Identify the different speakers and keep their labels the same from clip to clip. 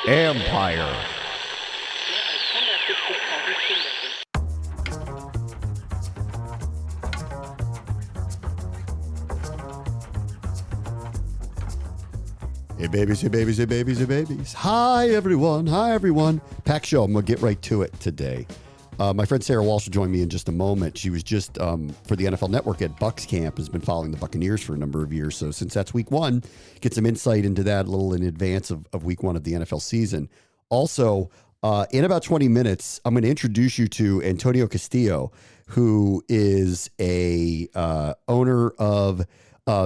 Speaker 1: Ampire. Hey babies, hey babies, hey babies, hey babies. Hi everyone, hi everyone. Packed show, I'm going to get right to it today. My friend Sara Walsh will join me in just a moment. She was just for the NFL Network at Bucs camp, has been following the Buccaneers for a number of years. So since that's week one, get some insight into that a little in advance of week one of the NFL season. Also, in about 20 minutes, I'm going to introduce you to Antonio Castillo, who is a owner of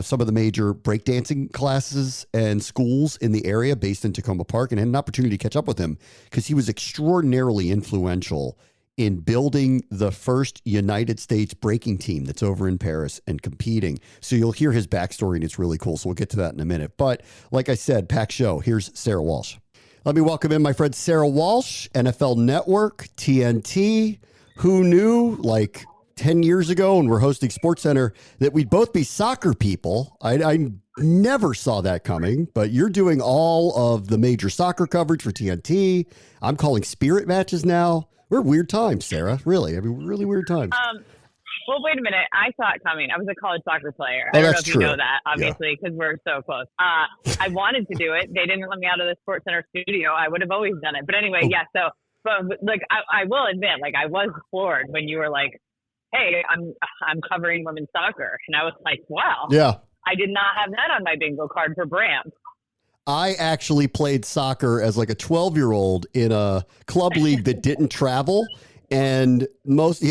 Speaker 1: some of the major breakdancing classes and schools in the area based in Tacoma Park, and had an opportunity to catch up with him because he was extraordinarily influential in building the first United States breaking team that's over in Paris and competing. So you'll hear his backstory, and it's really cool. So we'll get to that in a minute. But like I said, packed show. Here's Sara Walsh. Let me welcome in my friend Sara Walsh, NFL Network, TNT. Who knew, like 10 years ago when we're hosting SportsCenter, that we'd both be soccer people? I never saw that coming, but you're doing all of the major soccer coverage for TNT. I'm calling spirit matches now. We're weird times, Sara. Really. I mean, really weird times.
Speaker 2: Well, wait a minute. I saw it coming. I was a college soccer player.
Speaker 1: Oh,
Speaker 2: I don't know
Speaker 1: that's
Speaker 2: if
Speaker 1: true.
Speaker 2: you know that, obviously, because we're so close. I wanted to do it. They didn't let me out of the SportsCenter studio. I would have always done it. But anyway, yeah. So, but like, I will admit, like, I was floored when you were like, "Hey, I'm covering women's soccer," and I was like, "Wow,
Speaker 1: Yeah.
Speaker 2: I did not have that on my bingo card for Bram."
Speaker 1: I actually played soccer as like a 12-year-old in a club league that didn't travel. And most,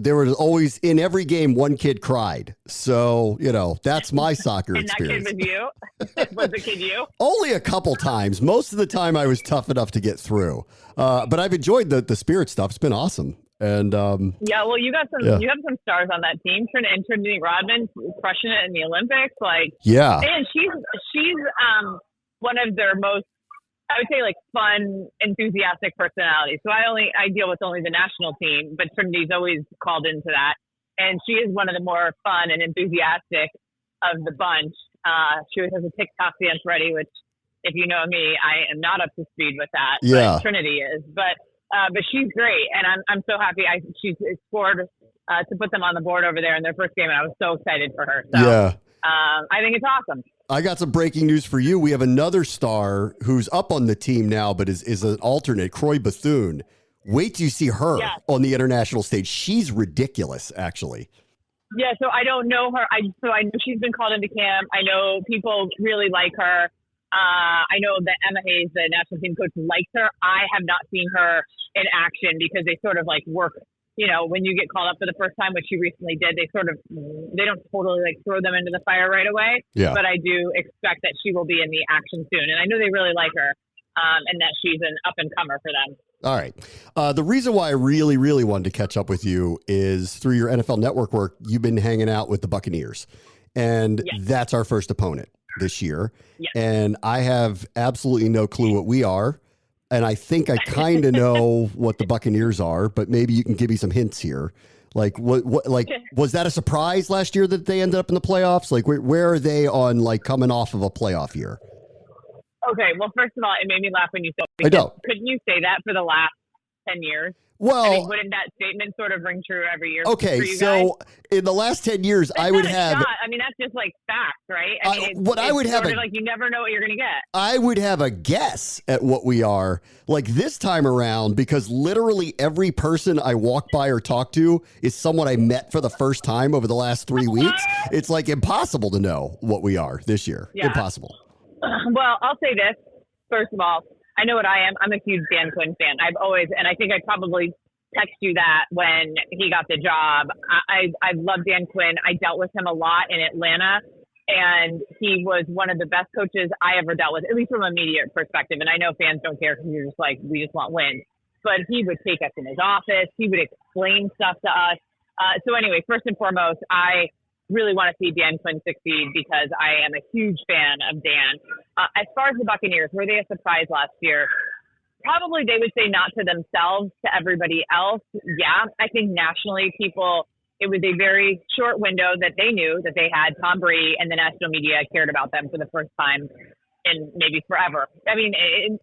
Speaker 1: there was always in every game, one kid cried. So, that's my soccer experience.
Speaker 2: And that kid was you? Was the kid you?
Speaker 1: Only a couple times. Most of the time I was tough enough to get through. But I've enjoyed the spirit stuff. It's been awesome. And
Speaker 2: yeah, well, you have some stars on that team. Trinity Rodman crushing it in the Olympics. Like,
Speaker 1: yeah.
Speaker 2: And she's one of their most, I would say, like, fun, enthusiastic personalities. So I deal with only the national team, but Trinity's always called into that. And she is one of the more fun and enthusiastic of the bunch. She always has a TikTok dance ready, which, if you know me, I am not up to speed with that.
Speaker 1: Yeah.
Speaker 2: But Trinity is. But she's great, and I'm so happy. She scored to put them on the board over there in their first game, and I was so excited for her. So,
Speaker 1: yeah.
Speaker 2: I think it's awesome.
Speaker 1: I got some breaking news for you. We have another star who's up on the team now, but is an alternate, Croy Bethune. Wait till you see her on the international stage. She's ridiculous, actually.
Speaker 2: Yeah, so I don't know her. I know she's been called into camp. I know people really like her. I know that Emma Hayes, the national team coach, likes her. I have not seen her in action because they sort of like work. When you get called up for the first time, which she recently did, they don't totally like throw them into the fire right away.
Speaker 1: Yeah.
Speaker 2: But I do expect that she will be in the action soon. And I know they really like her and that she's an up and comer for them.
Speaker 1: All right. The reason why I really, really wanted to catch up with you is through your NFL Network work, you've been hanging out with the Buccaneers. And that's our first opponent this year.
Speaker 2: Yes.
Speaker 1: And I have absolutely no clue what we are. And I think I kind of know what the Buccaneers are, but maybe you can give me some hints here. Like, was that a surprise last year that they ended up in the playoffs? Like, where are they on, like, coming off of a playoff year?
Speaker 2: Okay, well, first of all, it made me laugh when you said
Speaker 1: I know.
Speaker 2: Couldn't you say that for the last 10 years?
Speaker 1: Well,
Speaker 2: I mean, wouldn't that statement sort of ring true every year?
Speaker 1: Okay,
Speaker 2: for you
Speaker 1: so
Speaker 2: guys?
Speaker 1: in the last 10 years,
Speaker 2: That's
Speaker 1: I would
Speaker 2: not a
Speaker 1: have.
Speaker 2: shot. I mean, that's just like fact, right? I mean, like you never know what you're going to get.
Speaker 1: I would have a guess at what we are like this time around, because literally every person I walk by or talk to is someone I met for the first time over the last 3 weeks. It's like impossible to know what we are this year. Yeah. Impossible.
Speaker 2: Well, I'll say this. First of all, I know what I am. I'm a huge Dan Quinn fan. And I think I probably text you that when he got the job. I love Dan Quinn. I dealt with him a lot in Atlanta, and he was one of the best coaches I ever dealt with, at least from a media perspective. And I know fans don't care because you're just like, we just want wins. But he would take us in his office. He would explain stuff to us. So anyway, first and foremost, I really want to see Dan Quinn succeed because I am a huge fan of Dan. As far as the Buccaneers, were they a surprise last year? Probably they would say not to themselves, to everybody else. Yeah, I think nationally it was a very short window that they knew that they had Tom Brady and the national media cared about them for the first time. in maybe forever. I mean,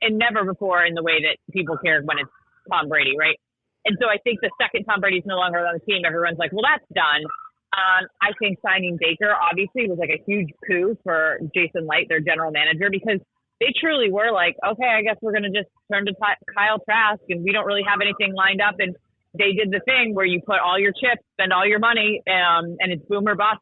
Speaker 2: and never before in the way that people cared when it's Tom Brady, right? And so I think the second Tom Brady's no longer on the team, everyone's like, well, that's done. I think signing Baker obviously was like a huge coup for Jason Light, their general manager, because they truly were like, okay, I guess we're going to just turn to Kyle Trask, and we don't really have anything lined up. And they did the thing where you put all your chips, spend all your money, and it's boom or bust.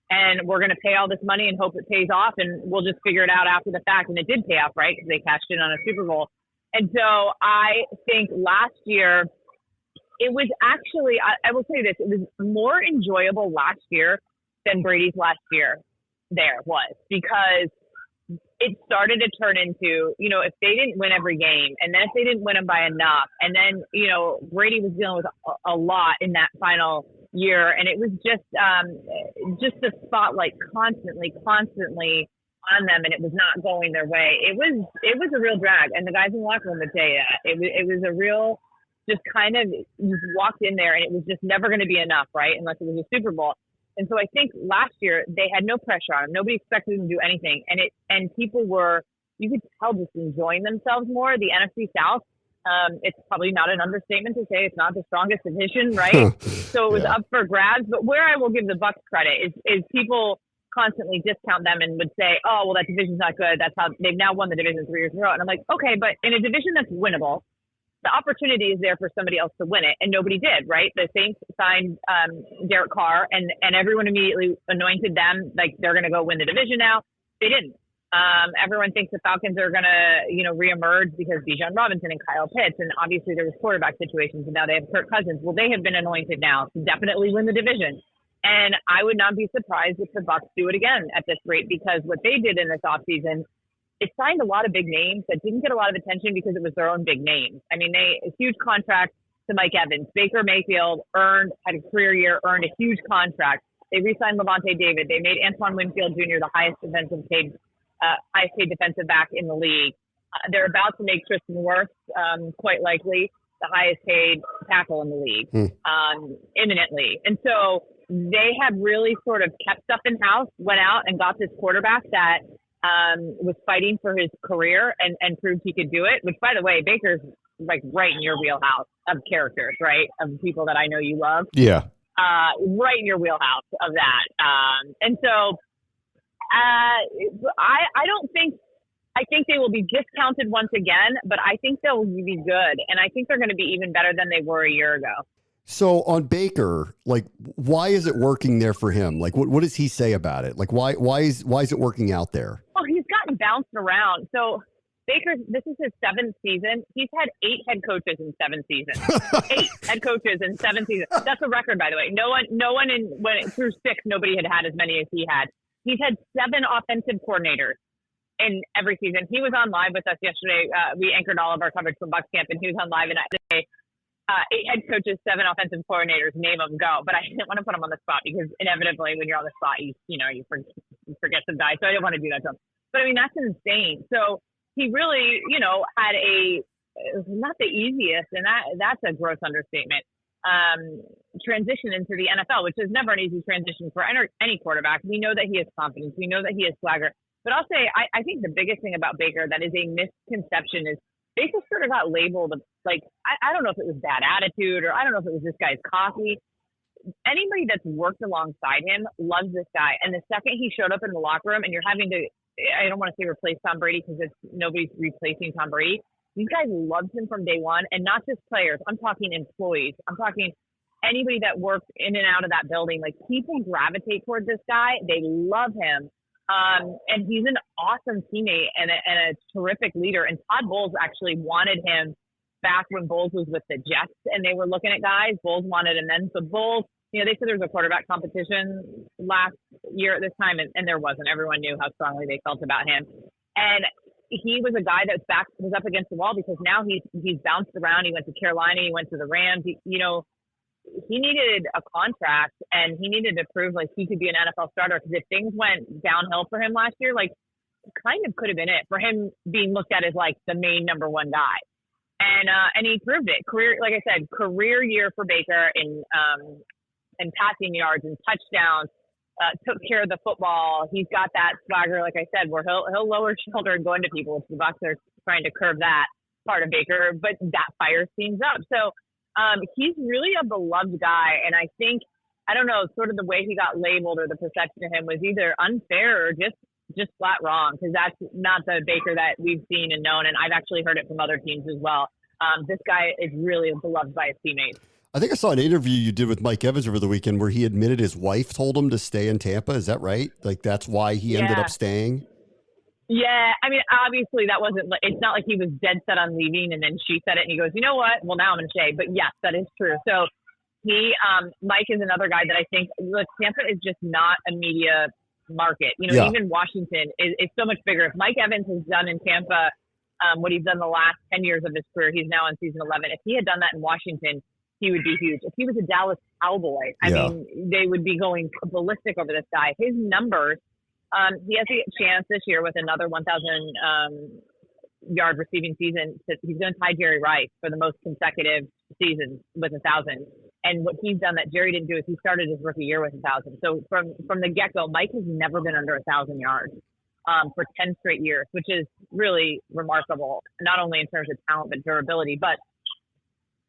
Speaker 2: And we're going to pay all this money and hope it pays off, and we'll just figure it out after the fact. And it did pay off, right? Because they cashed in on a Super Bowl. And so I think last year, it was actually, I will say this, it was more enjoyable last year than Brady's last year there was, because it started to turn into, if they didn't win every game, and then if they didn't win them by enough, and then, Brady was dealing with a lot in that final year, and it was just the spotlight constantly on them, and it was not going their way. It was a real drag, and the guys in the locker room would say that. It was a real, just kind of, just walked in there, and it was just never going to be enough, right? Unless it was a Super Bowl. And so I think last year they had no pressure on them. Nobody expected them to do anything. And people were, you could tell, just enjoying themselves more. The NFC South, it's probably not an understatement to say it's not the strongest division, right? So it was up for grabs. But where I will give the Bucs credit is people constantly discount them and would say, oh, well, that division's not good. That's how they've now won the division 3 years in a row. And I'm like, okay, but in a division that's winnable, the opportunity is there for somebody else to win it, and nobody did, right? The Saints signed Derek Carr, and everyone immediately anointed them like they're going to go win the division now. They didn't. Everyone thinks the Falcons are going to, reemerge because Bijan Robinson and Kyle Pitts, and obviously there was quarterback situations, and now they have Kirk Cousins. Well, they have been anointed now to definitely win the division. And I would not be surprised if the Bucs do it again at this rate, because what they did in this offseason, it signed a lot of big names that didn't get a lot of attention because it was their own big names. I mean, a huge contract to Mike Evans. Baker Mayfield had a career year, earned a huge contract. They re-signed Levante David. They made Antoine Winfield Jr. the highest paid defensive back in the league. They're about to make Tristan Wirfs, quite likely, the highest paid tackle in the league, imminently. And so they have really sort of kept stuff in-house, went out and got this quarterback that was fighting for his career and proved he could do it, which, by the way, Baker's like right in your wheelhouse of characters, right? Of people that I know you love.
Speaker 1: Yeah.
Speaker 2: Right in your wheelhouse of that. And so I don't think, I think they will be discounted once again, but I think they'll be good. And I think they're going to be even better than they were a year ago.
Speaker 1: So on Baker, like, why is it working there for him? Like, what does he say about it? Like, why is it working out there?
Speaker 2: Well, he's gotten bounced around. So Baker, this is his 7th season. He's had 8 head coaches in 7 seasons. 8 head coaches in 7 seasons. That's a record, by the way. No one through 6, nobody had as many as he had. He's had 7 offensive coordinators in every season. He was on live with us yesterday. We anchored all of our coverage from Bucs camp, and he was on live, and I say, 8 head coaches, 7 offensive coordinators, name them, go. But I didn't want to put him on the spot because inevitably when you're on the spot, you forget some guys. So I didn't want to do that to him. But I mean, that's insane. So he really, had not the easiest, and that's a gross understatement, transition into the NFL, which is never an easy transition for any quarterback. We know that he has confidence. We know that he has swagger. But I'll say, I think the biggest thing about Baker that is a misconception is Baker sort of got labeled like, I don't know if it was bad attitude or I don't know if it was this guy's cocky. Anybody that's worked alongside him loves this guy. And the second he showed up in the locker room, and you're having to, I don't want to say replace Tom Brady because nobody's replacing Tom Brady. These guys loved him from day one, and not just players. I'm talking employees. I'm talking anybody that worked in and out of that building. Like, people gravitate toward this guy. They love him. And he's an awesome teammate and a terrific leader. And Todd Bowles actually wanted him back when Bowles was with the Jets and they were looking at guys. Bowles wanted him then. So Bowles, they said there was a quarterback competition last year at this time, and there wasn't. Everyone knew how strongly they felt about him. And he was a guy that was up against the wall because now he's bounced around. He went to Carolina. He went to the Rams. He needed a contract, and he needed to prove like he could be an NFL starter, because if things went downhill for him last year, like, kind of could have been it for him being looked at as like the main number one guy. And he proved it. Career year for Baker in passing yards and touchdowns. took care of the football. He's got that swagger, like I said, where he'll lower his shoulder and go into people, which the Bucs are trying to curb that part of Baker, but that fires teams up. So he's really a beloved guy, and I think, I don't know, sort of the way he got labeled or the perception of him was either unfair or just flat wrong, because that's not the Baker that we've seen and known, and I've actually heard it from other teams as well. This guy is really beloved by his teammates.
Speaker 1: I think I saw an interview you did with Mike Evans over the weekend where he admitted his wife told him to stay in Tampa. Is that right? Like, that's why he ended up staying?
Speaker 2: Yeah, I mean, obviously that wasn't, it's not like he was dead set on leaving and then she said it and he goes, you know what? Well, now I'm going to stay. But yes, that is true. So Mike is another guy that I think, look, Tampa is just not a media market. You know, even Washington is so much bigger. If Mike Evans has done in Tampa what he's done the last 10 years of his career, he's now on season 11. If he had done that in Washington, he would be huge. If he was a Dallas Cowboy, I mean, they would be going ballistic over this guy. His numbers, he has a chance this year with another 1,000 yard receiving season. He's going to tie Jerry Rice for the most consecutive seasons with 1,000. And what he's done that Jerry didn't do is he started his rookie year with 1,000. So from the get-go, Mike has never been under 1,000 yards for 10 straight years, which is really remarkable, not only in terms of talent but durability. But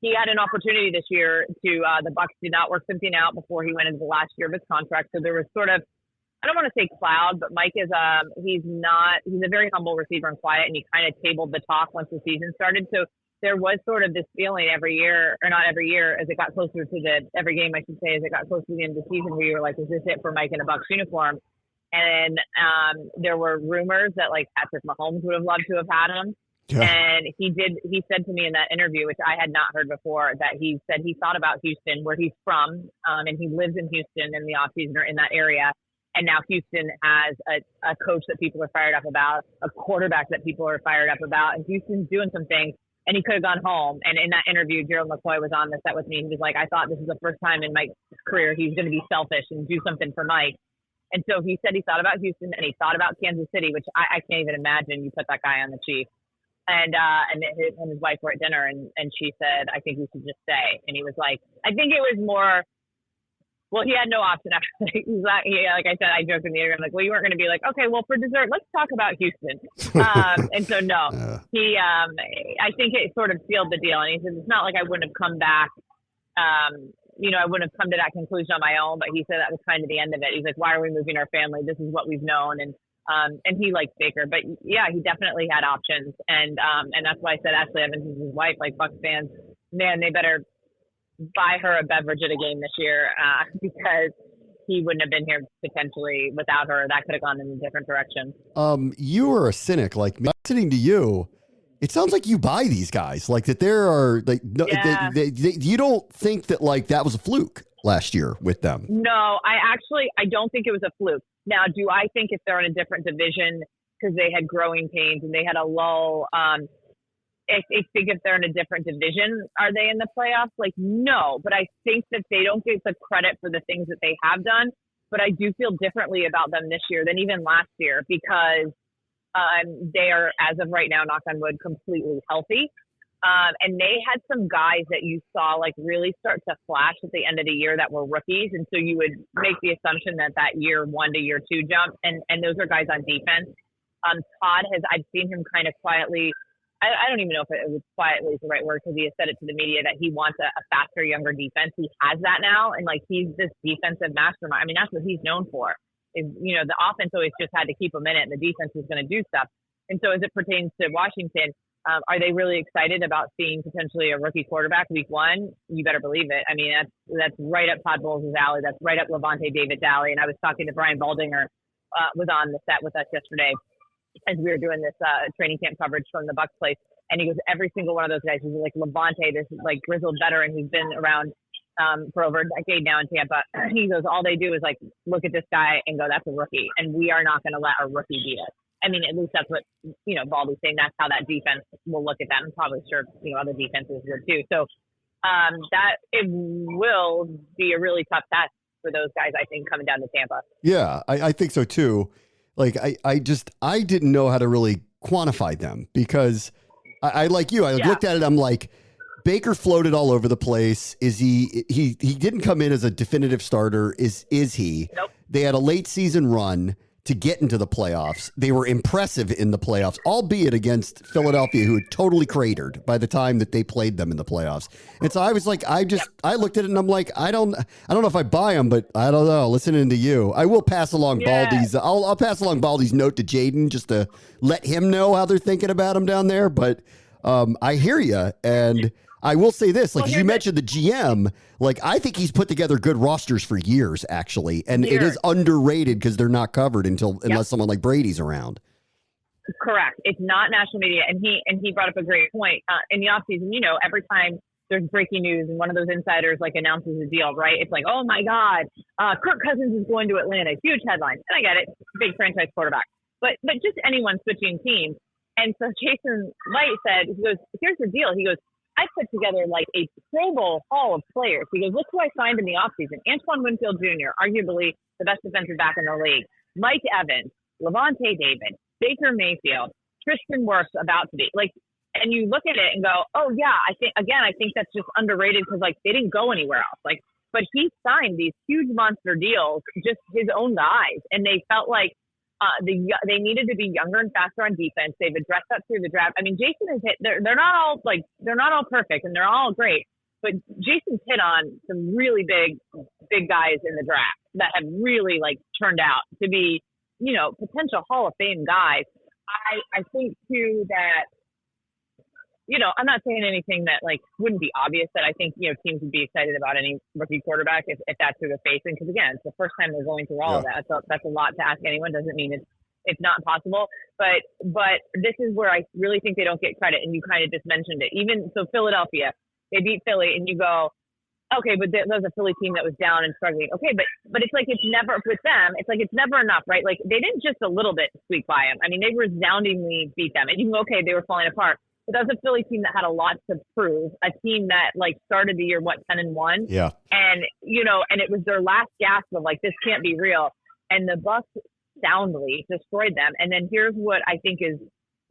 Speaker 2: he had an opportunity this year to the Bucs did not work something out before he went into the last year of his contract. So there was sort of, I don't want to say cloud, but Mike is he's a very humble receiver and quiet, and he kind of tabled the talk once the season started. So there was sort of this feeling every year, or not every year, as it got closer to every game, I should say, as it got closer to the end of the season, where you were like, is this it for Mike in a Bucs uniform? And there were rumors that like Patrick Mahomes would have loved to have had him. Yeah. And he said to me in that interview, which I had not heard before, that he said he thought about Houston, where he's from, and he lives in Houston in the offseason or in that area. And now Houston has a coach that people are fired up about, a quarterback that people are fired up about, and Houston's doing some things. And he could have gone home. And in that interview, Gerald McCoy was on the set with me. He was like, I thought this is the first time in Mike's career he's going to be selfish and do something for Mike. And so he said he thought about Houston and he thought about Kansas City, which I can't even imagine you put that guy on the Chiefs. And him and his wife were at dinner, and she said, I think we should just stay. And he was like, I think it was more, well, he had no option after. Like I said, I joked in the interview, I'm like, well, you weren't going to be like, okay, well, for dessert, let's talk about Houston. And so, no, he, I think it sort of sealed the deal. And he said, it's not like I wouldn't have come back. I wouldn't have come to that conclusion on my own, but he said that was kind of the end of it. He's like, why are we moving our family? This is what we've known. And he likes Baker, but yeah, he definitely had options. And that's why I said Ashley Evans is his wife, like Bucs fans, man, they better buy her a beverage at a game this year, because he wouldn't have been here potentially without her. That could have gone in a different direction.
Speaker 1: You are a cynic, like me. Listening to you, it sounds like you buy these guys, like that there are like, no, you don't think that like that was a fluke last year with them? No,
Speaker 2: I don't think it was a fluke. Now, do I think if they're in a different division because they had growing pains and they had a lull, I think if they're in a different division, are they in the playoffs? Like, no, but I think that they don't get the credit for the things that they have done. But I do feel differently about them this year than even last year, because they are, as of right now, knock on wood, completely healthy. And they had some guys that you saw like really start to flash at the end of the year that were rookies. And so you would make the assumption that year 1 to year 2 jump. And those are guys on defense. Todd I've seen him kind of quietly, I don't even know if it was quietly is the right word, because he has said it to the media that he wants a faster, younger defense. He has that now. And like, he's this defensive mastermind. I mean, that's what he's known for. Is, the offense always just had to keep him in it, and the defense was going to do stuff. And so as it pertains to Washington, are they really excited about seeing potentially a rookie quarterback week 1? You better believe it. I mean, that's right up Todd Bowles' alley. That's right up Levante David's alley. And I was talking to Brian Baldinger, was on the set with us yesterday as we were doing this training camp coverage from the Bucs place. And he goes, every single one of those guys, he's like Levante, this like grizzled veteran who's been around for over a decade now in Tampa. He goes, all they do is like look at this guy and go, that's a rookie, and we are not going to let a rookie beat us. I mean, at least that's what Baldy's saying. That's how that defense will look at that. I'm probably sure other defenses would too. So that it will be a really tough test for those guys, I think, coming down to Tampa.
Speaker 1: Yeah, I think so too. Like I didn't know how to really quantify them, because I like you. I looked at it. I'm like, Baker floated all over the place. Is he didn't come in as a definitive starter. Is he?
Speaker 2: Nope.
Speaker 1: They had a late season run to get into the playoffs. They were impressive in the playoffs, albeit against Philadelphia, who had totally cratered by the time that they played them in the playoffs. And so I was like, I looked at it and I'm like, I don't know if I buy them, but I don't know. Listening to you, I will pass along Baldy's. I'll pass along Baldy's note to Jaden just to let him know how they're thinking about him down there. But I hear you, and I will say this, like, as you mentioned the GM, like, I think he's put together good rosters for years, actually. And it is underrated because they're not covered unless someone like Brady's around.
Speaker 2: Correct. It's not national media. And he brought up a great point. In the offseason, every time there's breaking news and one of those insiders like announces a deal, right? It's like, oh my God, Kirk Cousins is going to Atlanta. Huge headlines. And I get it. Big franchise quarterback. But just anyone switching teams. And so Jason Light said, he goes, here's the deal. He goes, I put together like a Pro Bowl haul of players. He goes, look who I signed in the offseason. Antoine Winfield Jr., arguably the best defensive back in the league. Mike Evans, Levante David, Baker Mayfield, Tristan Wirfs about to be. Like, and you look at it and go, oh yeah, I think that's just underrated because like they didn't go anywhere else. Like, but he signed these huge monster deals, just his own guys. And they felt like they needed to be younger and faster on defense. They've addressed that through the draft. I mean, Jason has hit. They're not all perfect, and they're all great. But Jason's hit on some really big guys in the draft that have really like turned out to be, potential Hall of Fame guys. I think too that, I'm not saying anything that like wouldn't be obvious that I think, teams would be excited about any rookie quarterback if that's who they're facing. Because again, it's the first time they're going through all of that. So that's a lot to ask anyone. Doesn't mean it's not possible. But this is where I really think they don't get credit. And you kind of just mentioned it. Even so, Philadelphia, they beat Philly, and you go, okay, but that was a Philly team that was down and struggling. Okay, but it's like it's never with them. It's like it's never enough, right? Like they didn't just a little bit squeak by them. I mean, they resoundingly beat them, and you can go, okay, they were falling apart. But that was a Philly team that had a lot to prove, a team that like started the year, 10-1.
Speaker 1: Yeah.
Speaker 2: And, and it was their last gasp of like, this can't be real. And the Bucs soundly destroyed them. And then here's what I think is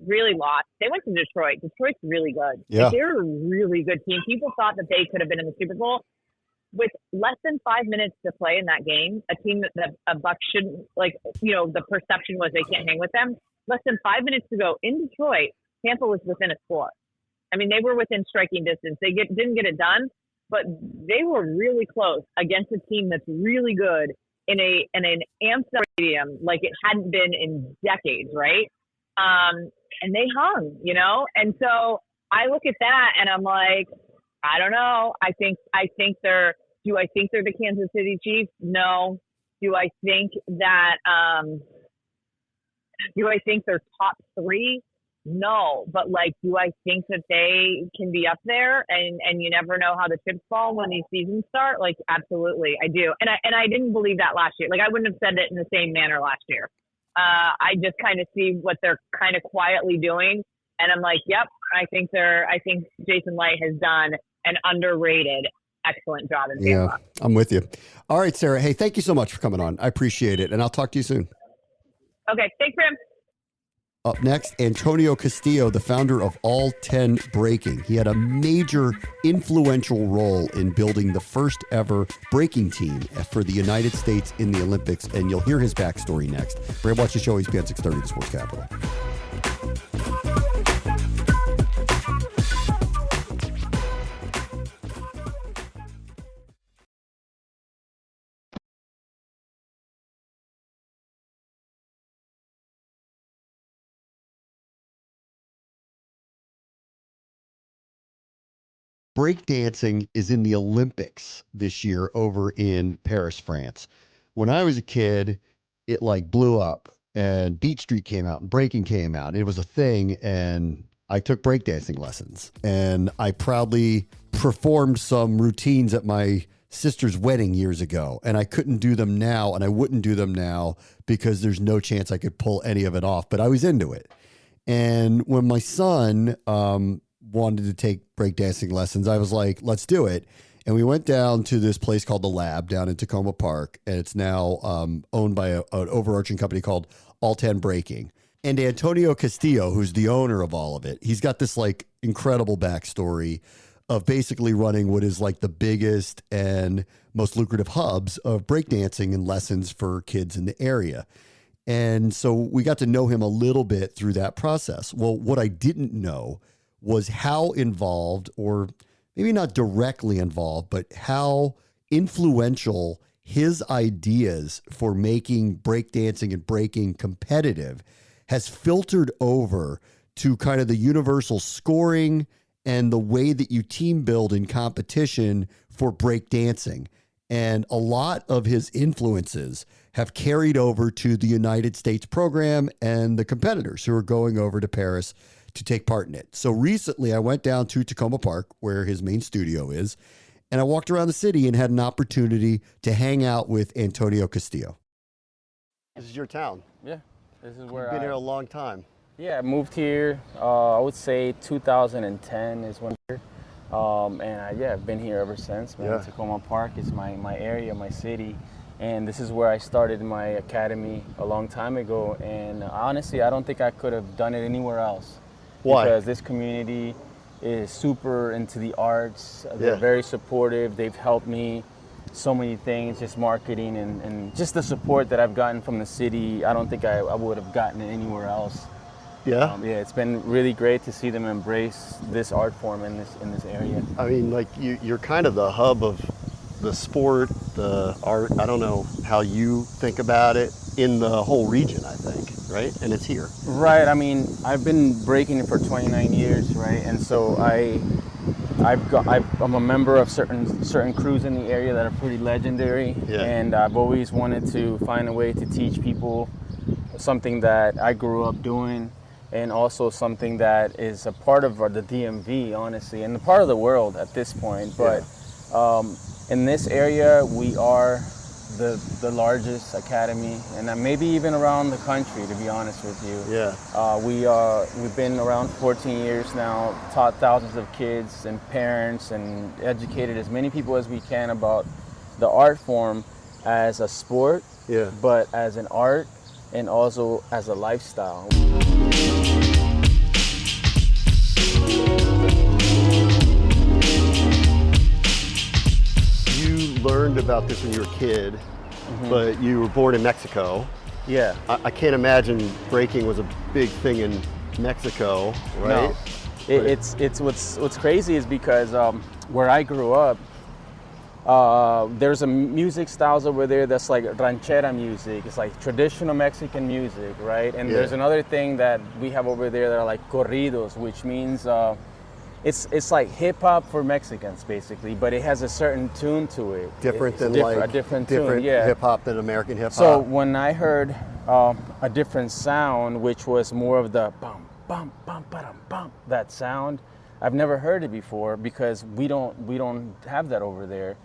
Speaker 2: really lost. They went to Detroit. Detroit's really good.
Speaker 1: Yeah.
Speaker 2: Like, they're a really good team. People thought that they could have been in the Super Bowl. With less than 5 minutes to play in that game, a team that a Bucs shouldn't, like, the perception was they can't hang with them. Less than 5 minutes to go in Detroit, Tampa was within a score. I mean, they were within striking distance. They didn't get it done, but they were really close against a team that's really good in an amped up stadium like it hadn't been in decades, right? And they hung, And so I look at that and I'm like, I don't know. I think they're. Do I think they're the Kansas City Chiefs? No. Do I think that? Do I think they're top three? No, but like, do I think that they can be up there? And you never know how the chips fall when these seasons start. Like, absolutely, I do. And I didn't believe that last year. Like, I wouldn't have said it in the same manner last year. I just kind of see what they're kind of quietly doing, and I'm like, yep. I think Jason Light has done an underrated, excellent job in Tampa.
Speaker 1: Yeah, I'm with you. All right, Sarah. Hey, thank you so much for coming on. I appreciate it, and I'll talk to you soon.
Speaker 2: Okay, thanks, Bram.
Speaker 1: Up next, Antonio Castillo, the founder of All 10 Breaking. He had a major influential role in building the first ever breaking team for the United States in the Olympics, and you'll hear his backstory next. Bram, watch the show. ESPN 630, the Sports Capital. Breakdancing is in the Olympics this year over in Paris, France. When I was a kid, it like blew up and Beat Street came out and breaking came out. It was a thing, and I took breakdancing lessons, and I proudly performed some routines at my sister's wedding years ago, and I couldn't do them now, and I wouldn't do them now because there's no chance I could pull any of it off, but I was into it. And when my son wanted to take breakdancing lessons, I was like, let's do it. And we went down to this place called The Lab down in Tacoma Park, and it's now owned by an overarching company called All 10 Breaking. And Antonio Castillo, who's the owner of all of it, he's got this like incredible backstory. of basically running what is like the biggest and most lucrative hubs of breakdancing and lessons for kids in the area. And so we got to know him a little bit through that process. Well, what I didn't know was how involved, or maybe not directly involved, but how influential his ideas for making breakdancing and breaking competitive has filtered over to kind of the universal scoring and the way that you team build in competition for breakdancing. And a lot of his influences have carried over to the United States program and the competitors who are going over to Paris to take part in it. So recently I went down to Tacoma Park, where his main studio is, and I walked around the city and had an opportunity to hang out with Antonio Castillo. This is your town.
Speaker 3: Yeah, this is where
Speaker 1: You've been here a long time.
Speaker 3: Yeah, I moved here, I would say 2010 is when I'm here. I've been here ever since, man.
Speaker 1: Yeah.
Speaker 3: Tacoma Park is my area, my city. And this is where I started my academy a long time ago. And honestly, I don't think I could have done it anywhere else.
Speaker 1: Why?
Speaker 3: Because this community is super into the arts. They're very supportive. They've helped me so many things, just marketing and just the support that I've gotten from the city. I don't think I would have gotten it anywhere else.
Speaker 1: Yeah?
Speaker 3: It's been really great to see them embrace this art form in this area.
Speaker 1: I mean, like you're kind of the hub of the sport, the art. I don't know how you think about it in the whole region, I think, right? And it's here.
Speaker 3: Right. I mean, I've been breaking it for 29 years, right? And so I'm a member of certain crews in the area that are pretty legendary.
Speaker 1: Yeah.
Speaker 3: And I've always wanted to find a way to teach people something that I grew up doing, and also something that is a part of the DMV, honestly, and a part of the world at this point. But in this area, we are the largest academy, and maybe even around the country, to be honest with you.
Speaker 1: Yeah.
Speaker 3: We've been around 14 years now, taught thousands of kids and parents, and educated as many people as we can about the art form as a sport, but as an art and also as a lifestyle.
Speaker 1: Learned about this when you were a kid, but you were born in Mexico.
Speaker 3: Yeah.
Speaker 1: I can't imagine breaking was a big thing in Mexico, right?
Speaker 3: No. It's what's crazy is because where I grew up, there's a music styles over there that's like ranchera music. It's like traditional Mexican music, right? And there's another thing that we have over there that are like corridos, which means it's like hip hop for Mexicans basically, but it has a certain tune to it.
Speaker 1: Different than
Speaker 3: a different tune,
Speaker 1: hip hop than American hip hop.
Speaker 3: So when I heard a different sound, which was more of the bum bum bum bum bum, that sound, I've never heard it before because we don't have that over there.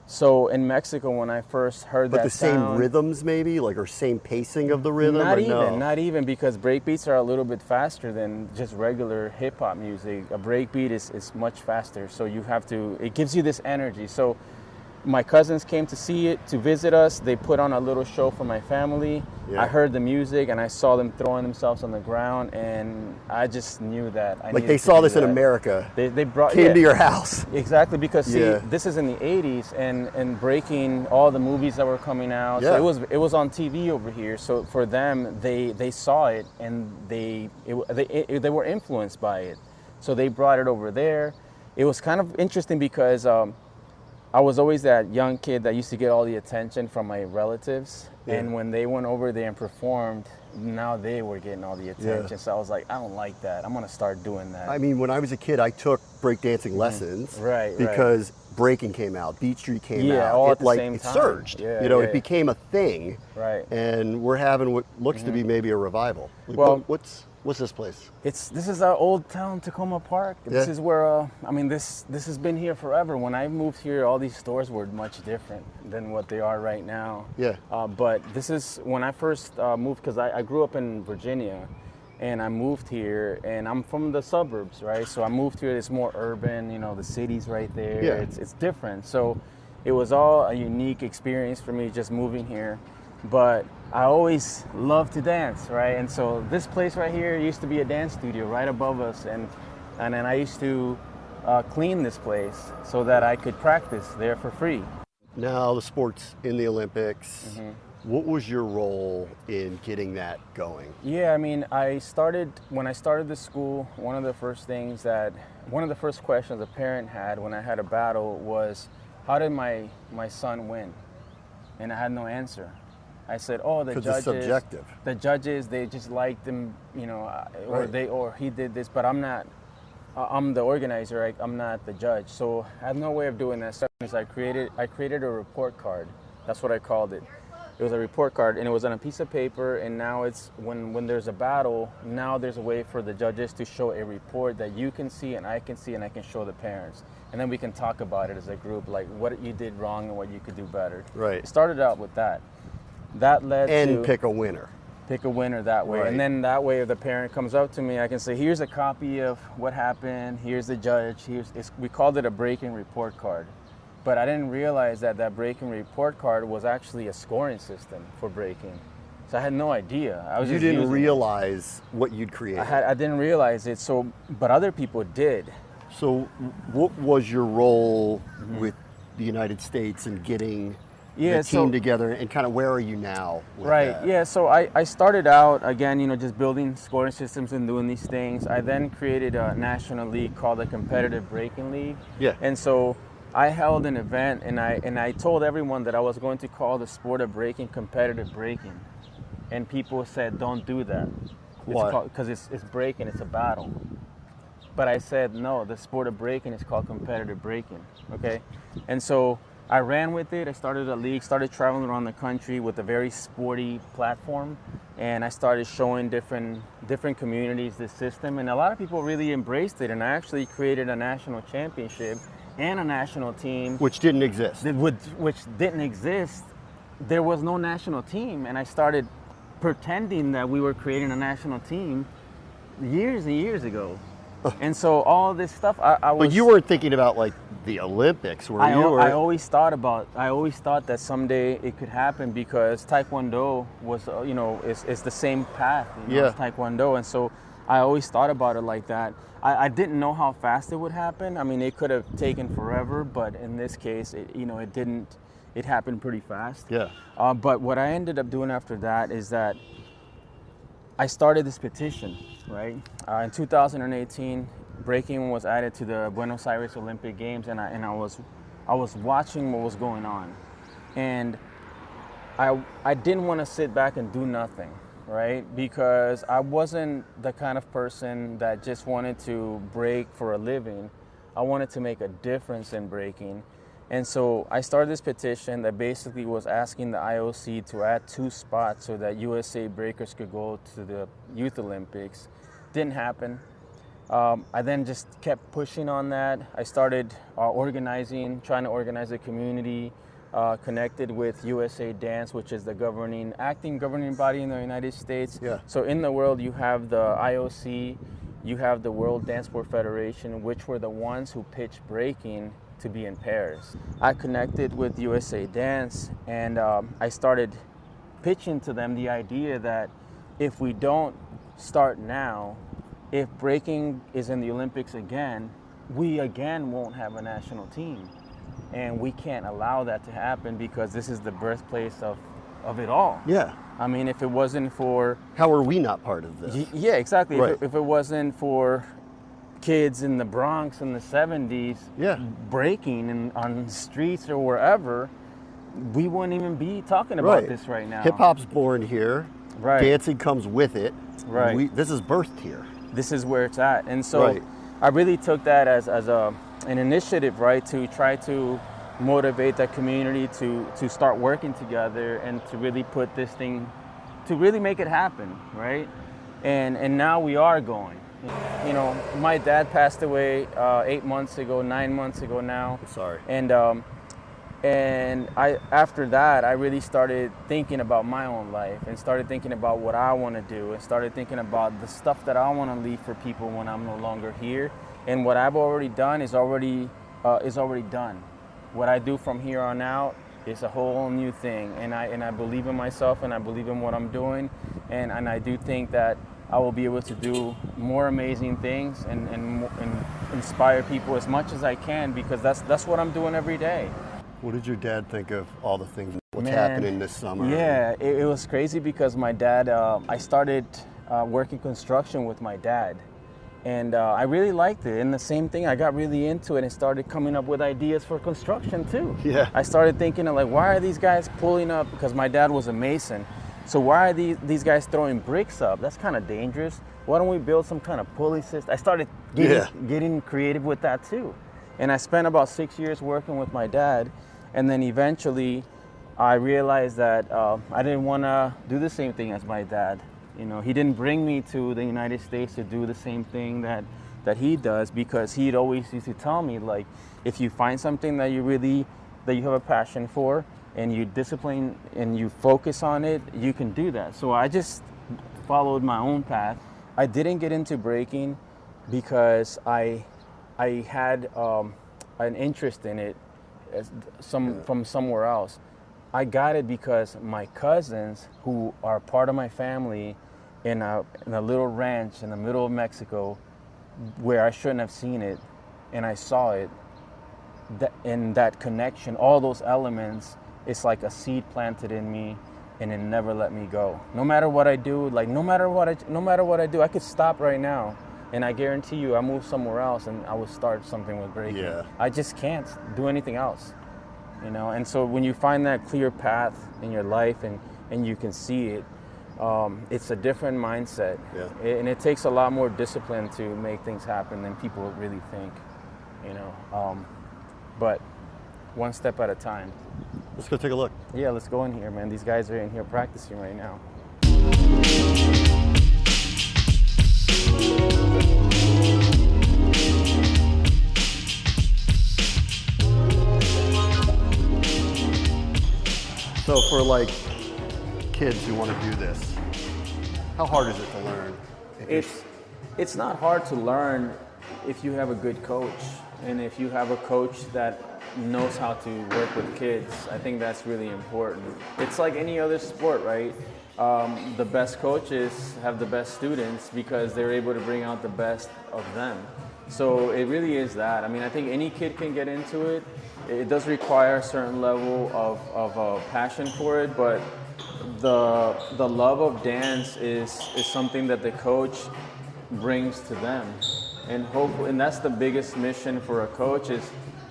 Speaker 3: So in Mexico, when I first heard that sound,
Speaker 1: same rhythms maybe, like, or same pacing of the rhythm?
Speaker 3: Not even, because breakbeats are a little bit faster than just regular hip hop music. A breakbeat is much faster, so it gives you this energy. So my cousins came to see it, to visit us. They put on a little show for my family.
Speaker 1: Yeah.
Speaker 3: I heard the music and I saw them throwing themselves on the ground, and I just knew that I
Speaker 1: like they saw this in America.
Speaker 3: They came
Speaker 1: to your house.
Speaker 3: Exactly, because this is in the 80s and breaking all the movies that were coming out.
Speaker 1: Yeah.
Speaker 3: So it was on TV over here. So for them, they saw it and they were influenced by it. So they brought it over there. It was kind of interesting because I was always that young kid that used to get all the attention from my relatives. Yeah. And when they went over there and performed, now they were getting all the attention. Yeah. So I was like, I don't like that. I'm going to start doing that.
Speaker 1: I mean, when I was a kid, I took breakdancing lessons.
Speaker 3: Right.
Speaker 1: Because breaking came out, Beat Street came out.
Speaker 3: Yeah, all at the same time.
Speaker 1: It surged.
Speaker 3: Yeah,
Speaker 1: it became a thing.
Speaker 3: Right.
Speaker 1: And we're having what looks to be maybe a revival. Like,
Speaker 3: well,
Speaker 1: what's this place?
Speaker 3: This is our old town, Tacoma Park. This is where this has been here forever. When I moved here, all these stores were much different than what they are right now.
Speaker 1: Yeah.
Speaker 3: But this is when I first moved, because I grew up in Virginia, and I moved here, and I'm from the suburbs, right? So I moved here. It's more urban. The city's right there.
Speaker 1: Yeah.
Speaker 3: It's different. So it was all a unique experience for me just moving here. But I always loved to dance, right? And so this place right here used to be a dance studio right above us, and then I used to clean this place so that I could practice there for free.
Speaker 1: Now the sport's in the Olympics.
Speaker 3: Mm-hmm.
Speaker 1: What was your role in getting that going?
Speaker 3: Yeah, I mean, when I started the school, one of the first questions a parent had when I had a battle was, how did my son win? And I had no answer. I said, oh, the judges. It's subjective. The judges, they just liked him, you know, or he did this, but I'm not. I'm the organizer. I'm not the judge. So I have no way of doing that. So I created a report card. That's what I called it. It was a report card, and it was on a piece of paper. And now it's when there's a battle, now there's a way for the judges to show a report that you can see and I can see, and I can show the parents, and then we can talk about it as a group, like what you did wrong and what you could do better.
Speaker 1: Right.
Speaker 3: It started out with that. That led to
Speaker 1: pick a winner.
Speaker 3: Pick a winner that way. Right. And then that way, if the parent comes up to me, I can say, here's a copy of what happened, here's the judge, we called it a breaking report card. But I didn't realize that breaking report card was actually a scoring system for breaking. So I had no idea.
Speaker 1: You didn't realize what you'd created.
Speaker 3: I didn't realize it, but other people did.
Speaker 1: So what was your role with the United States in getting the team together, and kind of where are you now with that?
Speaker 3: Yeah, so I started out, again, you know, just building scoring systems and doing these things. I then created a national league called the Competitive Breaking League.
Speaker 1: Yeah.
Speaker 3: And so I held an event, and I told everyone that I was going to call the sport of breaking competitive breaking. And people said, don't do that.
Speaker 1: Why?
Speaker 3: Because it's breaking, it's a battle. But I said, no, the sport of breaking is called competitive breaking, okay? And so I ran with it. I started a league, started traveling around the country with a very sporty platform, and I started showing different communities this system, and a lot of people really embraced it, and I actually created a national championship and a national team.
Speaker 1: Which didn't exist.
Speaker 3: Which didn't exist. There was no national team, and I started pretending that we were creating a national team years and years ago. And so all this stuff, I was.
Speaker 1: But you weren't thinking about like the Olympics, were you?
Speaker 3: I always thought that someday it could happen, because Taekwondo was, you know, it's the same path, you know, as Taekwondo, and so I always thought about it like that. I didn't know how fast it would happen. I mean, it could have taken forever, but in this case, it didn't. It happened pretty fast.
Speaker 1: Yeah.
Speaker 3: But what I ended up doing after that is that I started this petition, right? In 2018, breaking was added to the Buenos Aires Olympic Games, and I was watching what was going on, and I didn't want to sit back and do nothing, right? Because I wasn't the kind of person that just wanted to break for a living. I wanted to make a difference in breaking. And so I started this petition that basically was asking the IOC to add 2 spots so that USA breakers could go to the Youth Olympics. Didn't happen. I then just kept pushing on that. I started trying to organize a community, connected with USA Dance, which is the acting governing body in the United States.
Speaker 1: Yeah.
Speaker 3: So in the world, you have the IOC, you have the World Dance Sport Federation, which were the ones who pitched breaking to be in Paris. I connected with USA Dance, and I started pitching to them the idea that if we don't start now, if breaking is in the Olympics again, we again won't have a national team. And we can't allow that to happen, because this is the birthplace of it all.
Speaker 1: Yeah.
Speaker 3: I mean, if it wasn't for...
Speaker 1: How are we not part of this?
Speaker 3: Yeah, exactly.
Speaker 1: Right.
Speaker 3: If it wasn't for kids in the Bronx in the 70s breaking on streets or wherever, we wouldn't even be talking about this right now.
Speaker 1: Hip-hop's born here.
Speaker 3: Right.
Speaker 1: Dancing comes with it.
Speaker 3: Right.
Speaker 1: This is birthed here.
Speaker 3: This is where it's at. And so I really took that as an initiative, right, to try to motivate the community to start working together and to really put this thing, to really make it happen, right? And now we are going. You know, my dad passed away 9 months ago now.
Speaker 1: I'm sorry.
Speaker 3: And after that, I really started thinking about my own life, and started thinking about what I want to do, and started thinking about the stuff that I want to leave for people when I'm no longer here. And what I've already done is already done. What I do from here on out is a whole new thing, and I believe in myself, and I believe in what I'm doing, and I do think that I will be able to do more amazing things and inspire people as much as I can, because that's what I'm doing every day.
Speaker 1: What did your dad think of all the things, what's
Speaker 3: Man,
Speaker 1: happening this summer?
Speaker 3: Yeah, it was crazy because my dad, I started working construction with my dad. And I really liked it. And the same thing, I got really into it and started coming up with ideas for construction too.
Speaker 1: Yeah.
Speaker 3: I started thinking of like, why are these guys pulling up? Because my dad was a mason. So why are these guys throwing bricks up? That's kind of dangerous. Why don't we build some kind of pulley system? I started getting creative with that too. And I spent about 6 years working with my dad. And then eventually I realized that I didn't want to do the same thing as my dad. You know, he didn't bring me to the United States to do the same thing that he does, because he'd always used to tell me, like, if you find something that you have a passion for and you discipline and you focus on it, you can do that. So I just followed my own path. I didn't get into breaking because I had an interest in it from somewhere else. I got it because my cousins, who are part of my family, in a little ranch in the middle of Mexico, where I shouldn't have seen it, and I saw it, that connection, all those elements, it's like a seed planted in me, and it never let me go. No matter what I do, like no matter what I do, I could stop right now, and I guarantee you, I move somewhere else, and I would start something with breaking.
Speaker 1: Yeah.
Speaker 3: I just can't do anything else. You know, and so when you find that clear path in your life and you can see it, it's a different mindset.
Speaker 1: Yeah.
Speaker 3: And it takes a lot more discipline to make things happen than people really think, you know. But one step at a time.
Speaker 1: Let's go take a look.
Speaker 3: Yeah, let's go in here, man. These guys are in here practicing right now.
Speaker 1: So for like kids who want to do this, how hard is it to learn?
Speaker 3: It's not hard to learn if you have a good coach, and if you have a coach that knows how to work with kids. I think that's really important. It's like any other sport, right? The best coaches have the best students because they're able to bring out the best of them. So it really is that. I mean, I think any kid can get into it. It does require a certain level of passion for it, but the love of dance is something that the coach brings to them. And that's the biggest mission for a coach, is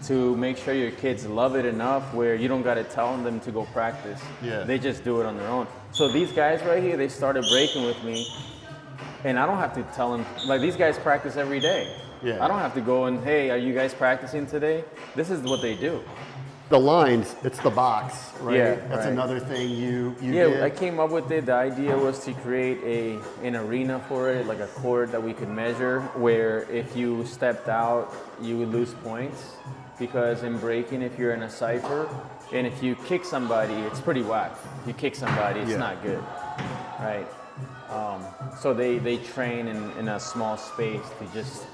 Speaker 3: to make sure your kids love it enough where you don't got to tell them to go practice.
Speaker 1: Yeah.
Speaker 3: They just do it on their own. So these guys right here, they started breaking with me, and I don't have to tell them. Like, these guys practice every day.
Speaker 1: Yeah.
Speaker 3: I don't have to go and, hey, are you guys practicing today? This is what they do.
Speaker 1: The lines, it's the box, right?
Speaker 3: Yeah,
Speaker 1: That's
Speaker 3: right.
Speaker 1: another thing you
Speaker 3: Yeah,
Speaker 1: did.
Speaker 3: I came up with it. The idea was to create an arena for it, like a court that we could measure, where if you stepped out, you would lose points. Because in breaking, if you're in a cipher, and if you kick somebody, it's pretty whack. If you kick somebody, it's not good, right? So they train in a small space to just.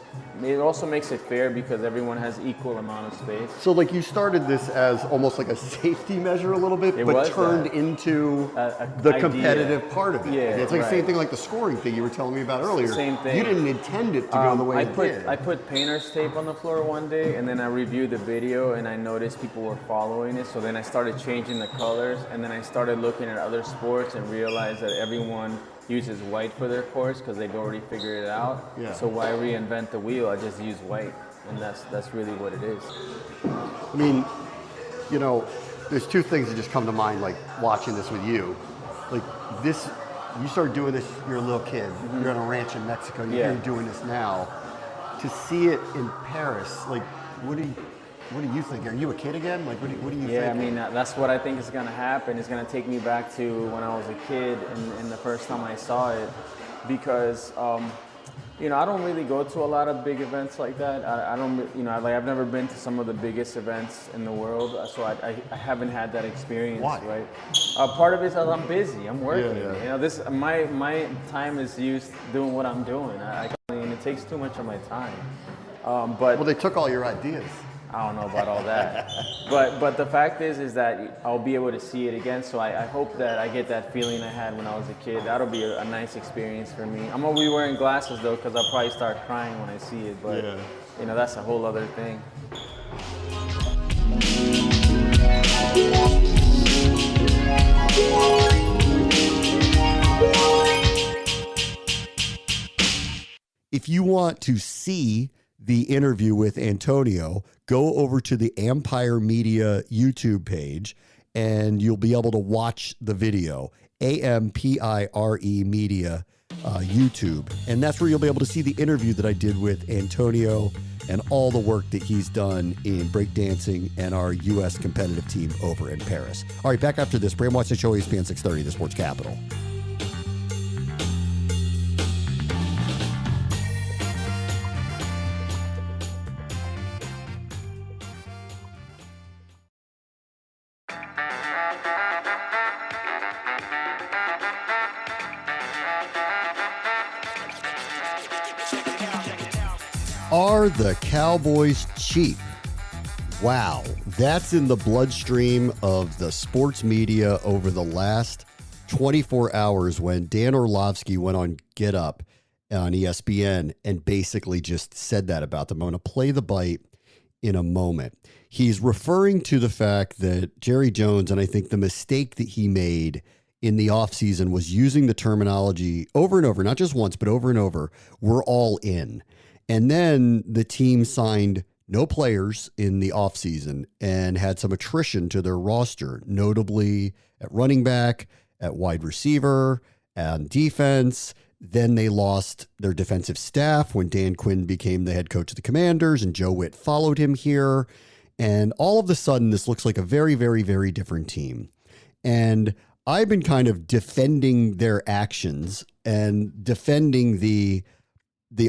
Speaker 3: It also makes it fair because everyone has equal amount of space.
Speaker 1: So like you started this as almost like a safety measure a little bit, but turned into the
Speaker 3: idea.
Speaker 1: Competitive part of it.
Speaker 3: Yeah,
Speaker 1: It's like the same
Speaker 3: right.
Speaker 1: thing like the scoring thing you were telling me about earlier.
Speaker 3: Same thing.
Speaker 1: You didn't intend it to go the way it did.
Speaker 3: I put painter's tape on the floor one day, and then I reviewed the video, and I noticed people were following it. So then I started changing the colors, and then I started looking at other sports and realized that everyone uses white for their course because they've already figured it out.
Speaker 1: Yeah.
Speaker 3: So why reinvent the wheel? I just use white, and that's really what it is.
Speaker 1: I mean, you know, there's two things that just come to mind, like watching this with you. Like this, you started doing this, you're a little kid, you're on a ranch in Mexico, you're doing this now. To see it in Paris, like, what do you think? Are you a kid again? Like, what do you think?
Speaker 3: Yeah, I mean, that's what I think is going to happen. It's going to take me back to when I was a kid and the first time I saw it, because, you know, I don't really go to a lot of big events like that. I don't, you know, I've never been to some of the biggest events in the world, so I haven't had that experience.
Speaker 1: Why?
Speaker 3: Right? Part of it is I'm busy. I'm working.
Speaker 1: Yeah.
Speaker 3: You know, my time is used doing what I'm doing. I mean, it takes too much of my time. But
Speaker 1: Well, they took all your ideas.
Speaker 3: I don't know about all that. But the fact is that I'll be able to see it again. So I hope that I get that feeling I had when I was a kid. That'll be a nice experience for me. I'm gonna be wearing glasses though, because I'll probably start crying when I see it. But you know, that's a whole other thing.
Speaker 1: If you want to see the interview with Antonio, go over to the Ampire Media YouTube page and you'll be able to watch the video. Ampire Media YouTube. And that's where you'll be able to see the interview that I did with Antonio and all the work that he's done in breakdancing and our U.S. competitive team over in Paris. All right, back after this. Bram Watson Show, ESPN 630, the Sports Capital. Are the Cowboys cheap? Wow, that's in the bloodstream of the sports media over the last 24 hours when Dan Orlovsky went on Get Up on ESPN and basically just said that about them. I'm going to play the bite in a moment. He's referring to the fact that Jerry Jones, and I think the mistake that he made in the offseason was using the terminology over and over, not just once, but over and over, we're all in. And then the team signed no players in the offseason and had some attrition to their roster, notably at running back, at wide receiver, and defense. Then they lost their defensive staff when Dan Quinn became the head coach of the Commanders and Joe Witt followed him here. And all of a sudden, this looks like a very, very, very different team. And I've been kind of defending their actions and defending the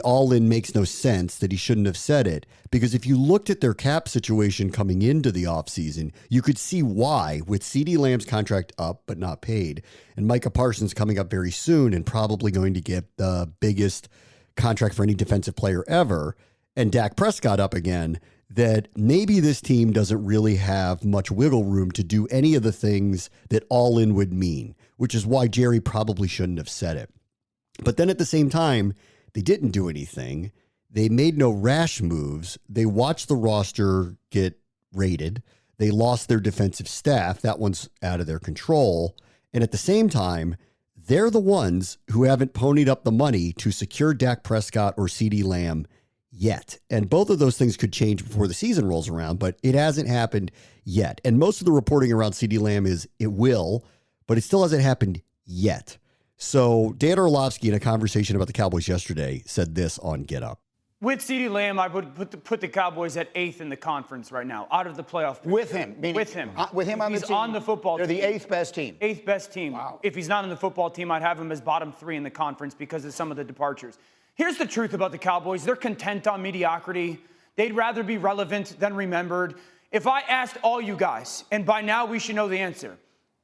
Speaker 1: all-in makes no sense, that he shouldn't have said it. Because if you looked at their cap situation coming into the offseason, you could see why, with CeeDee Lamb's contract up but not paid, and Micah Parsons coming up very soon and probably going to get the biggest contract for any defensive player ever, and Dak Prescott up again, that maybe this team doesn't really have much wiggle room to do any of the things that all-in would mean, which is why Jerry probably shouldn't have said it. But then at the same time, they didn't do anything. They made no rash moves. They watched the roster get raided. They lost their defensive staff. That one's out of their control. And at the same time, they're the ones who haven't ponied up the money to secure Dak Prescott or CeeDee Lamb yet. And both of those things could change before the season rolls around, but it hasn't happened yet. And most of the reporting around CeeDee Lamb is it will, but it still hasn't happened yet. So Dan Orlovsky, in a conversation about the Cowboys yesterday, said this on Get Up.
Speaker 4: With CeeDee Lamb, I would put the Cowboys at 8th in the conference right now, out of the playoff picture.
Speaker 5: With him?
Speaker 4: With him.
Speaker 5: With him on the team?
Speaker 4: He's on the football team.
Speaker 5: They're the 8th best team.
Speaker 4: 8th best team.
Speaker 5: Wow.
Speaker 4: If he's not on the football team, I'd have him as bottom 3 in the conference because of some of the departures. Here's the truth about the Cowboys. They're content on mediocrity. They'd rather be relevant than remembered. If I asked all you guys, and by now we should know the answer,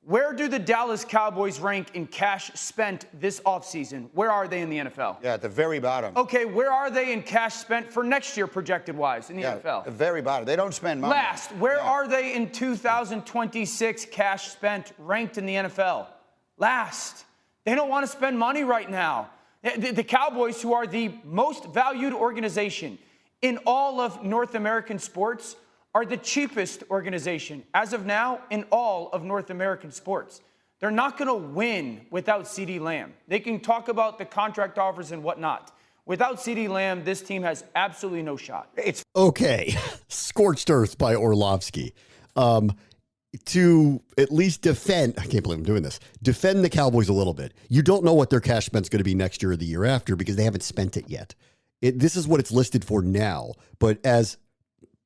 Speaker 4: where do the Dallas Cowboys rank in cash spent this offseason? Where are they in the NFL?
Speaker 5: Yeah, at the very bottom.
Speaker 4: Okay, where are they in cash spent for next year projected-wise in the NFL?
Speaker 5: The very bottom. They don't spend money.
Speaker 4: Last, where are they in 2026 cash spent ranked in the NFL? Last. They don't want to spend money right now. The Cowboys, who are the most valued organization in all of North American sports, are the cheapest organization, as of now, in all of North American sports. They're not going to win without CeeDee Lamb. They can talk about the contract offers and whatnot. Without CeeDee Lamb, this team has absolutely no shot.
Speaker 1: It's okay. Scorched earth by Orlovsky. To at least defend, I can't believe I'm doing this, defend the Cowboys a little bit. You don't know what their cash spent's going to be next year or the year after because they haven't spent it yet. This is what it's listed for now. But as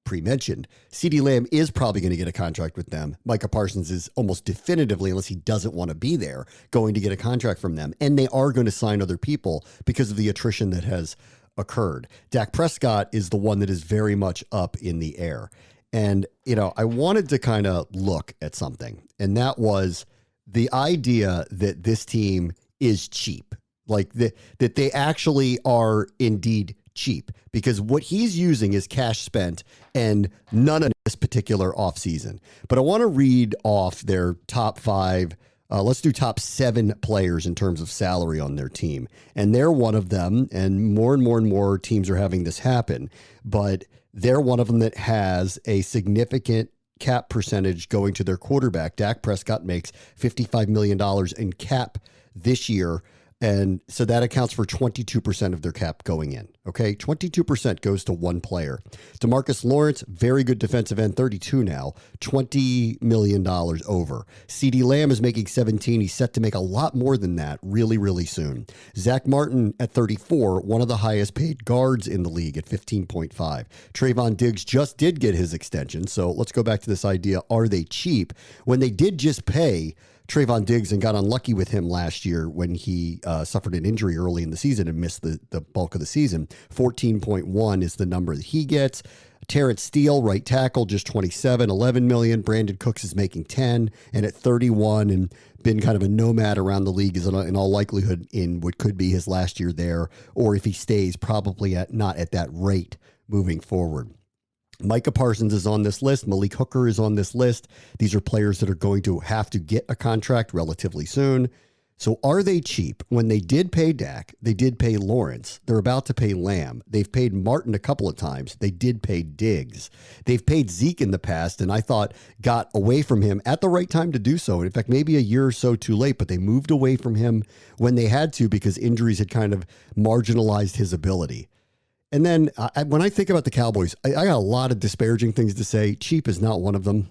Speaker 1: pre-mentioned, CeeDee Lamb is probably going to get a contract with them. Micah Parsons is almost definitively, unless he doesn't want to be there, going to get a contract from them. And they are going to sign other people because of the attrition that has occurred. Dak Prescott is the one that is very much up in the air. And, you know, I wanted to kind of look at something, and that was the idea that this team is cheap, like that they actually are indeed cheap because what he's using is cash spent and none of this particular offseason. But I want to read off their top 5. Let's do top 7 players in terms of salary on their team. And they're one of them. And more teams are having this happen. But they're one of them that has a significant cap percentage going to their quarterback. Dak Prescott makes $55 million in cap this year. And so that accounts for 22% of their cap going in. Okay, 22% goes to one player. DeMarcus Lawrence, very good defensive end, 32 now, $20 million over. CeeDee Lamb is making 17. He's set to make a lot more than that really, really soon. Zach Martin at 34, one of the highest paid guards in the league at 15.5. Trayvon Diggs just did get his extension. So let's go back to this idea. Are they cheap? When they did just pay Trayvon Diggs and got unlucky with him last year when he suffered an injury early in the season and missed the bulk of the season. 14.1 is the number that he gets. Terrence Steele, right tackle, just 27, $11 million. Brandon Cooks is making 10 and at 31 and been kind of a nomad around the league is in all likelihood in what could be his last year there, or if he stays, probably not at that rate moving forward. Micah Parsons is on this list. Malik Hooker is on this list. These are players that are going to have to get a contract relatively soon. So are they cheap? When they did pay Dak, they did pay Lawrence. They're about to pay Lamb. They've paid Martin a couple of times. They did pay Diggs. They've paid Zeke in the past, and I thought got away from him at the right time to do so. In fact, maybe a year or so too late, but they moved away from him when they had to because injuries had kind of marginalized his ability. And then when I think about the Cowboys, I got a lot of disparaging things to say. Cheap is not one of them.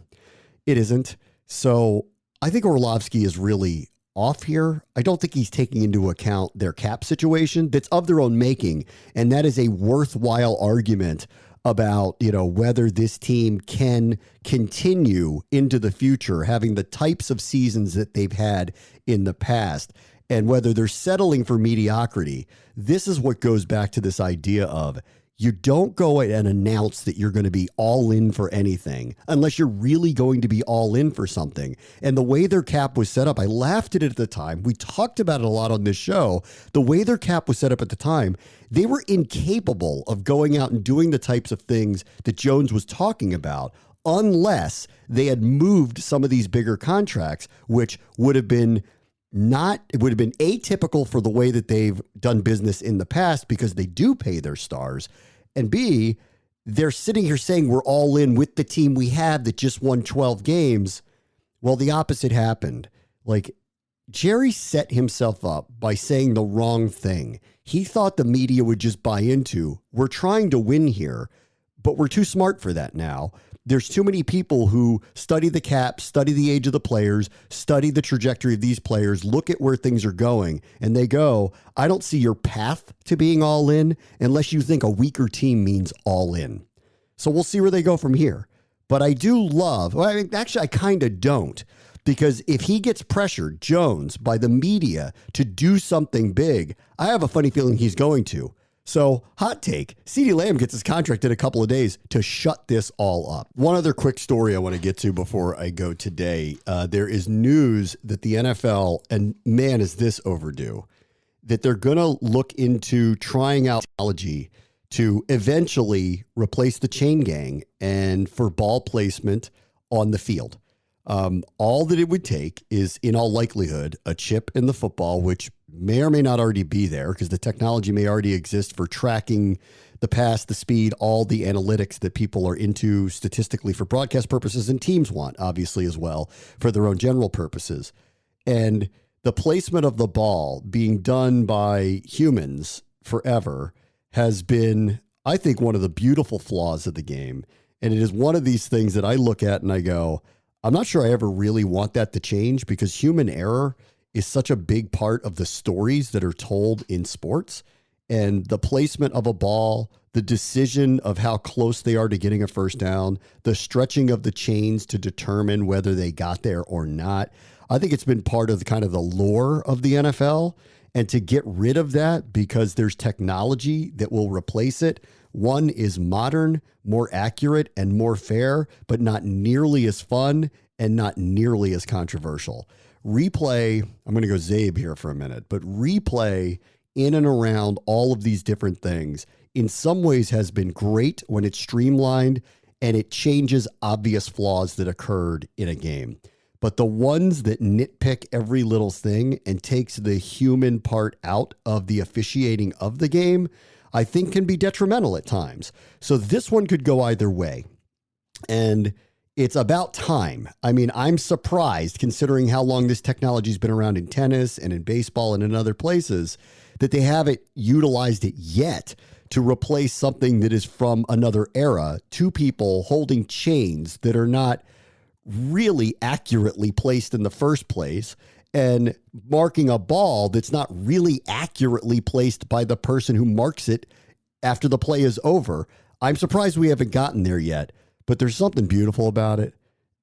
Speaker 1: It isn't. So I think Orlovsky is really off here. I don't think he's taking into account their cap situation that's of their own making. And that is a worthwhile argument about, whether this team can continue into the future, having the types of seasons that they've had in the past. And whether they're settling for mediocrity. This is what goes back to this idea of you don't go and announce that you're going to be all in for anything unless you're really going to be all in for something. And the way their cap was set up, I laughed at it at the time. We talked about it a lot on this show. The way their cap was set up at the time, they were incapable of going out and doing the types of things that Jones was talking about unless they had moved some of these bigger contracts, which would have been it would have been atypical for the way that they've done business in the past because they do pay their stars. And B, they're sitting here saying we're all in with the team we have that just won 12 games. Well, the opposite happened. Like Jerry set himself up by saying the wrong thing. He thought the media would just buy into, we're trying to win here, but we're too smart for that now. There's too many people who study the cap, study the age of the players, study the trajectory of these players, look at where things are going, and they go, I don't see your path to being all in unless you think a weaker team means all in. So we'll see where they go from here. But I do love, I kind of don't, because if he gets pressured, Jones, by the media to do something big, I have a funny feeling he's going to. So, hot take, CeeDee Lamb gets his contract in a couple of days to shut this all up. One other quick story I want to get to before I go today. There is news that the NFL, and man, is this overdue, that they're going to look into trying out technology to eventually replace the chain gang and for ball placement on the field. All that it would take is, in all likelihood, a chip in the football, which may or may not already be there because the technology may already exist for tracking the pass, the speed, all the analytics that people are into statistically for broadcast purposes and teams want, obviously, as well, for their own general purposes. And the placement of the ball being done by humans forever has been, I think, one of the beautiful flaws of the game. And it is one of these things that I look at and I go, I'm not sure I ever really want that to change because human error is such a big part of the stories that are told in sports, and the placement of a ball, the decision of how close they are to getting a first down, the stretching of the chains to determine whether they got there or not. I think it's been part of the kind of the lore of the NFL, and to get rid of that because there's technology that will replace it. One is modern, more accurate, and more fair, but not nearly as fun and not nearly as controversial. Replay, I'm going to go Zabe here for a minute, but replay in and around all of these different things in some ways has been great when it's streamlined and it changes obvious flaws that occurred in a game. But the ones that nitpick every little thing and takes the human part out of the officiating of the game, I think can be detrimental at times. So this one could go either way. And it's about time. I mean, I'm surprised, considering how long this technology has been around in tennis and in baseball and in other places, that they haven't utilized it yet to replace something that is from another era. Two people holding chains that are not really accurately placed in the first place and marking a ball that's not really accurately placed by the person who marks it after the play is over. I'm surprised we haven't gotten there yet, but there's something beautiful about it.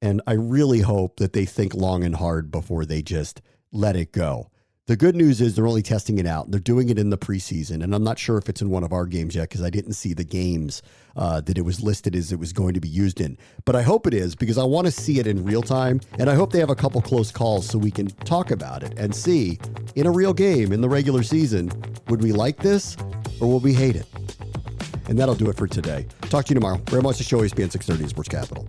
Speaker 1: And I really hope that they think long and hard before they just let it go. The good news is they're only testing it out. They're doing it in the preseason, and I'm not sure if it's in one of our games yet because I didn't see the games that it was listed as it was going to be used in. But I hope it is because I want to see it in real time, and I hope they have a couple close calls so we can talk about it and see in a real game in the regular season, would we like this or will we hate it? And that'll do it for today. Talk to you tomorrow. Bram Watch the show, ESPN 630 Sports Capital.